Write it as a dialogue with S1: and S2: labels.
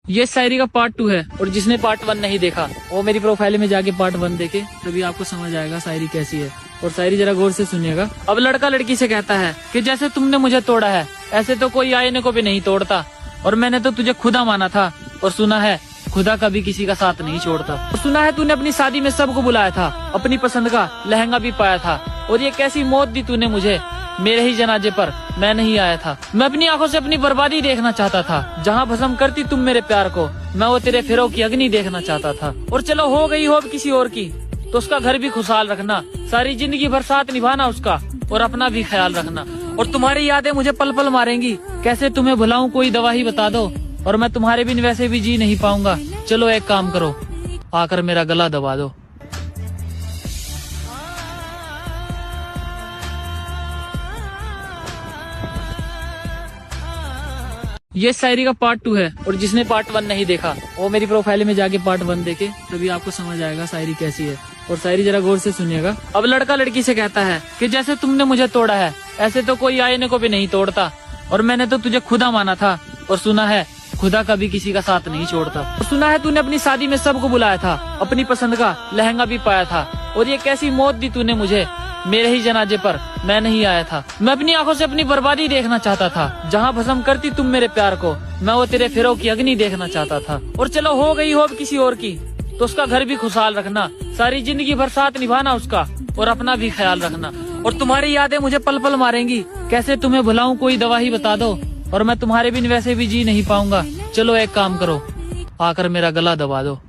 S1: ये शायरी का पार्ट 2 है और जिसने पार्ट 1 नहीं देखा वो मेरी प्रोफाइल में जाके पार्ट 1 देखे, तभी आपको समझ आएगा शायरी कैसी है। और शायरी जरा गौर से सुनिएगा। अब लड़का लड़की से कहता है कि जैसे तुमने मुझे तोड़ा है ऐसे तो कोई आईने को भी नहीं तोड़ता, और मैंने तो तुझे खुदा माना था, और सुना है खुदा कभी किसी का साथ नहीं छोड़ता। और सुना है तूने अपनी शादी में सबको बुलाया था, अपनी पसंद का लहंगा भी पाया था, और ये कैसी मौत दी तूने मुझे, मेरे ही जनाजे पर मैं नहीं आया था। मैं अपनी आंखों से अपनी बर्बादी देखना चाहता था, जहाँ भस्म करती तुम मेरे प्यार को, मैं वो तेरे फिरों की अग्नि देखना चाहता था। और चलो हो गई हो किसी और की तो उसका घर भी खुशहाल रखना, सारी जिंदगी भर साथ निभाना उसका, और अपना भी ख्याल रखना। और तुम्हारी यादें मुझे पल पल मारेंगी, कैसे तुम्हें भुलाऊं कोई दवा ही बता दो, और मैं तुम्हारे बिन वैसे भी जी नहीं पाऊंगा। चलो एक काम करो, आकर मेरा गला दबा दो। ये शायरी का पार्ट 2 है और जिसने पार्ट 1 नहीं देखा वो मेरी प्रोफाइल में जाके पार्ट 1 देखे, तभी आपको समझ आएगा शायरी कैसी है। और शायरी जरा गौर से सुनिएगा। अब लड़का लड़की से कहता है कि जैसे तुमने मुझे तोड़ा है ऐसे तो कोई आईने को भी नहीं तोड़ता, और मैंने तो तुझे खुदा माना था, और सुना है खुदा कभी किसी का साथ नहीं छोड़ता। और सुना है तूने अपनी शादी में सबको बुलाया था, अपनी पसंद का लहंगा भी पाया था, और ये कैसी मौत दी तूने मुझे, मेरे ही जनाजे पर मैं नहीं आया था। मैं अपनी आंखों से अपनी बर्बादी देखना चाहता था, जहाँ भस्म करती तुम मेरे प्यार को, मैं वो तेरे फिरों की अग्नि देखना चाहता था। और चलो हो गई हो किसी और की तो उसका घर भी खुशहाल रखना, सारी जिंदगी भर साथ निभाना उसका, और अपना भी ख्याल रखना। और तुम्हारी यादें मुझे पल पल मारेंगी, कैसे तुम्हें भुलाऊं कोई दवा ही बता दो, और मैं तुम्हारे बिन वैसे भी जी नहीं पाऊंगा। चलो एक काम करो, आकर मेरा गला दबा दो।